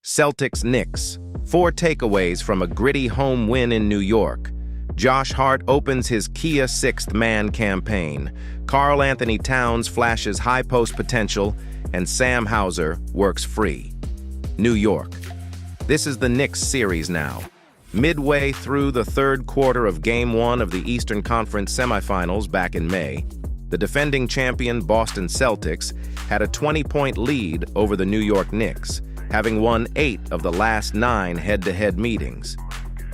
Celtics-Knicks. 4 takeaways from a gritty home win in New York. Josh Hart opens his Kia sixth man campaign. Karl Anthony Towns flashes high post potential, and Sam Hauser works free. New York. This is the Knicks series now. Midway through the third quarter of Game 1 of the Eastern Conference semifinals back in May, the defending champion Boston Celtics had a 20-point lead over the New York Knicks, having won 8 of the last 9 head-to-head meetings.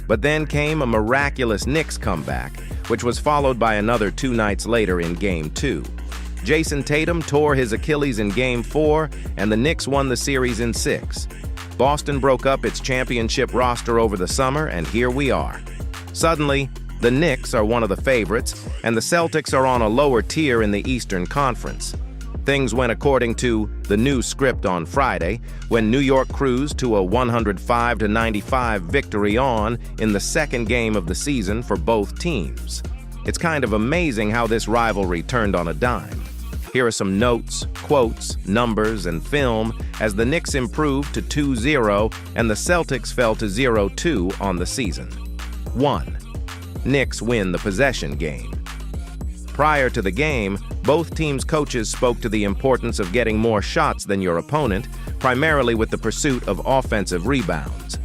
But then came a miraculous Knicks comeback, which was followed by another 2 nights later in Game 2. Jason Tatum tore his Achilles in Game 4, and the Knicks won the series in 6. Boston broke up its championship roster over the summer, and here we are. Suddenly, the Knicks are one of the favorites, and the Celtics are on a lower tier in the Eastern Conference. Things went according to the new script on Friday, when New York cruised to a 105-95 victory in the second game of the season for both teams. It's kind of amazing how this rivalry turned on a dime. Here are some notes, quotes, numbers, and film as the Knicks improved to 2-0 and the Celtics fell to 0-2 on the season. 1. Knicks win the possession game. Prior to the game, both teams' coaches spoke to the importance of getting more shots than your opponent, primarily with the pursuit of offensive rebounds.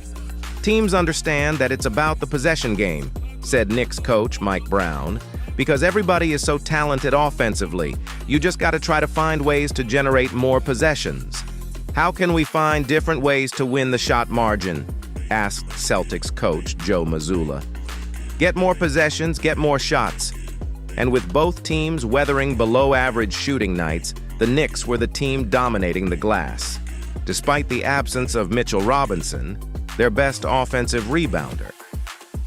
Teams understand that it's about the possession game, said Knicks coach Mike Brown, because everybody is so talented offensively. You just got to try to find ways to generate more possessions. How can we find different ways to win the shot margin? Asked Celtics coach Joe Mazzulla. Get more possessions, get more shots. And with both teams weathering below-average shooting nights, the Knicks were the team dominating the glass. Despite the absence of Mitchell Robinson, their best offensive rebounder.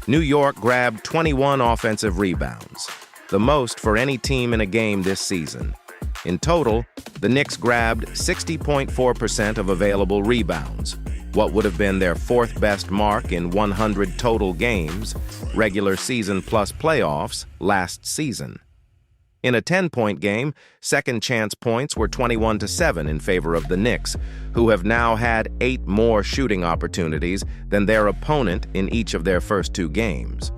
New York grabbed 21 offensive rebounds, the most for any team in a game this season. In total, the Knicks grabbed 60.4% of available rebounds, what would have been their 4th best mark in 100 total games, regular season plus playoffs, last season. In a 10-point game, second chance points were 21-7 in favor of the Knicks, who have now had 8 more shooting opportunities than their opponent in each of their first 2 games.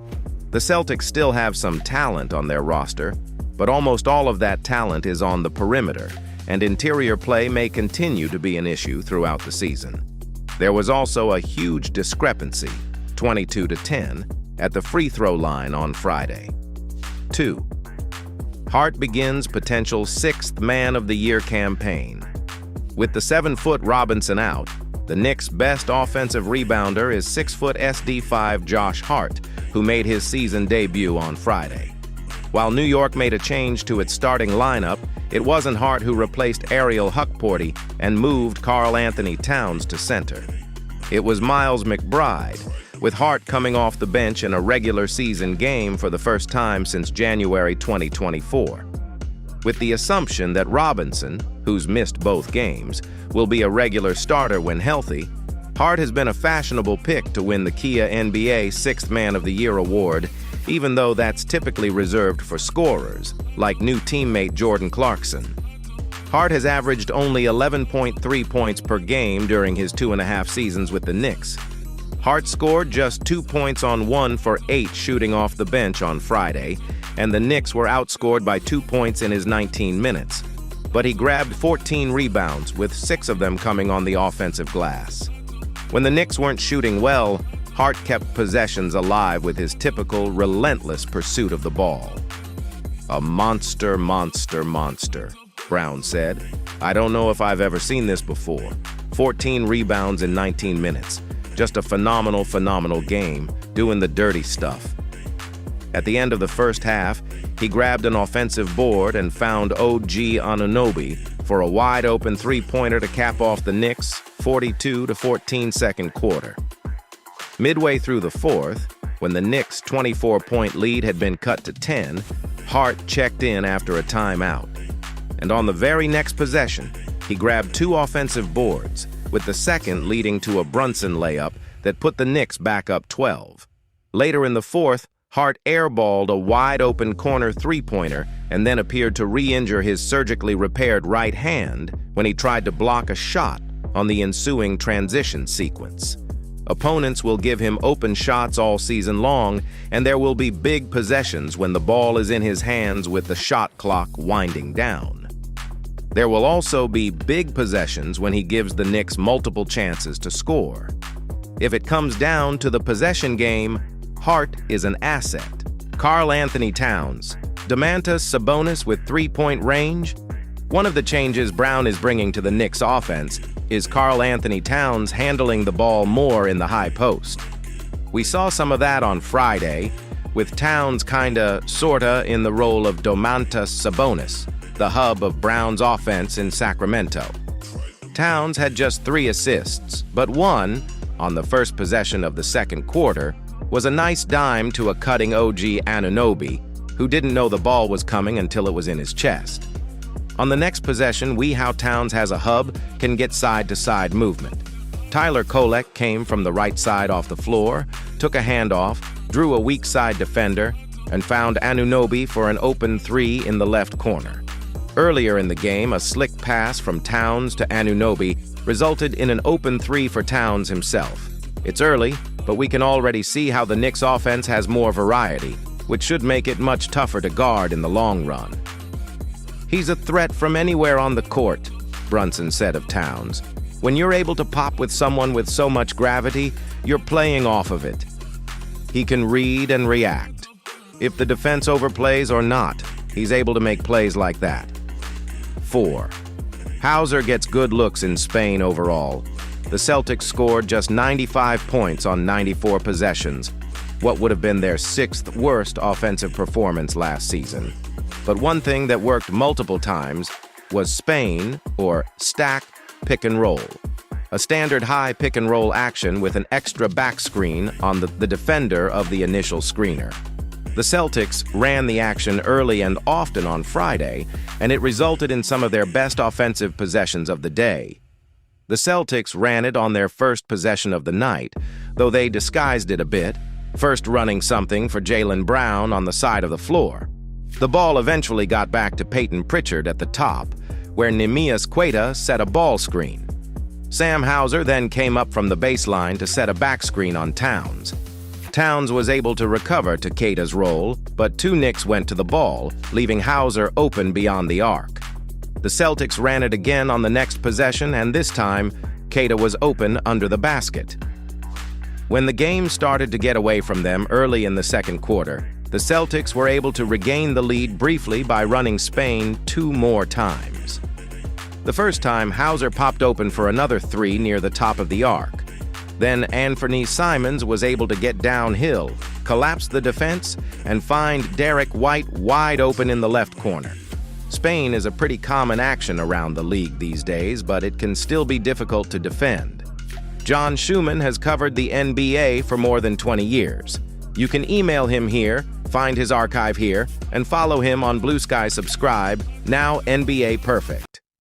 The Celtics still have some talent on their roster, but almost all of that talent is on the perimeter, and interior play may continue to be an issue throughout the season. There was also a huge discrepancy, 22-10, at the free throw line on Friday. 2. Hart begins potential 6th Man of the Year campaign. With the 7-foot Robinson out, the Knicks' best offensive rebounder is 6-foot SD5 Josh Hart, who made his season debut on Friday. While New York made a change to its starting lineup, it wasn't Hart who replaced Ariel Hukporti and moved Karl Anthony Towns to center. It was Miles McBride, with Hart coming off the bench in a regular season game for the first time since January 2024. With the assumption that Robinson, who's missed both games, will be a regular starter when healthy, Hart has been a fashionable pick to win the Kia NBA 6th Man of the Year award, even though that's typically reserved for scorers, like new teammate Jordan Clarkson. Hart has averaged only 11.3 points per game during his 2.5 seasons with the Knicks. Hart scored just 2 points on 1 for 8 shooting off the bench on Friday, and the Knicks were outscored by 2 points in his 19 minutes. But he grabbed 14 rebounds, with 6 of them coming on the offensive glass. When the Knicks weren't shooting well, Hart kept possessions alive with his typical relentless pursuit of the ball. A monster, monster, monster, Brown said. I don't know if I've ever seen this before. 14 rebounds in 19 minutes. Just a phenomenal, phenomenal game, doing the dirty stuff. At the end of the first half, he grabbed an offensive board and found OG Anunoby for a wide-open three-pointer to cap off the Knicks' 42-14 second quarter. Midway through the fourth, when the Knicks' 24-point lead had been cut to 10, Hart checked in after a timeout. And on the very next possession, he grabbed 2 offensive boards, with the second leading to a Brunson layup that put the Knicks back up 12. Later in the fourth, Hart airballed a wide-open corner three-pointer and then appeared to re-injure his surgically repaired right hand when he tried to block a shot on the ensuing transition sequence. Opponents will give him open shots all season long, and there will be big possessions when the ball is in his hands with the shot clock winding down. There will also be big possessions when he gives the Knicks multiple chances to score. If it comes down to the possession game, Hart is an asset. Karl-Anthony Towns, Domantas Sabonis with three-point range. One of the changes Brown is bringing to the Knicks offense is Karl-Anthony Towns handling the ball more in the high post. We saw some of that on Friday, with Towns sorta in the role of Domantas Sabonis, the hub of Brown's offense in Sacramento. Towns had just 3 assists, but one, on the first possession of the second quarter, was a nice dime to a cutting OG Anunoby, who didn't know the ball was coming until it was in his chest. On the next possession, how Towns has a hub can get side-to-side movement. Tyler Kolek came from the right side off the floor, took a handoff, drew a weak side defender, and found Anunoby for an open 3 in the left corner. Earlier in the game, a slick pass from Towns to Anunoby resulted in an open 3 for Towns himself. It's early, but we can already see how the Knicks offense has more variety, which should make it much tougher to guard in the long run. "He's a threat from anywhere on the court," Brunson said of Towns. "When you're able to pop with someone with so much gravity, you're playing off of it. He can read and react. If the defense overplays or not, he's able to make plays like that." 4. Hauser gets good looks in Spain overall. The Celtics scored just 95 points on 94 possessions, what would have been their 6th worst offensive performance last season. But one thing that worked multiple times was Spain, or stack pick and roll, a standard high pick and roll action with an extra back screen on the defender of the initial screener. The Celtics ran the action early and often on Friday, and it resulted in some of their best offensive possessions of the day. The Celtics ran it on their first possession of the night, though they disguised it a bit, first running something for Jaylen Brown on the side of the floor. The ball eventually got back to Peyton Pritchard at the top, where Neemias Queta set a ball screen. Sam Hauser then came up from the baseline to set a back screen on Towns. Towns was able to recover to Queta's role, but 2 Knicks went to the ball, leaving Hauser open beyond the arc. The Celtics ran it again on the next possession, and this time, Queta was open under the basket. When the game started to get away from them early in the second quarter, the Celtics were able to regain the lead briefly by running Spain 2 more times. The first time, Hauser popped open for another 3 near the top of the arc. Then Anthony Simons was able to get downhill, collapse the defense, and find Derek White wide open in the left corner. Spain is a pretty common action around the league these days, but it can still be difficult to defend. John Schumann has covered the NBA for more than 20 years. You can email him here, find his archive here, and follow him on Blue Sky Subscribe, now NBA Perfect.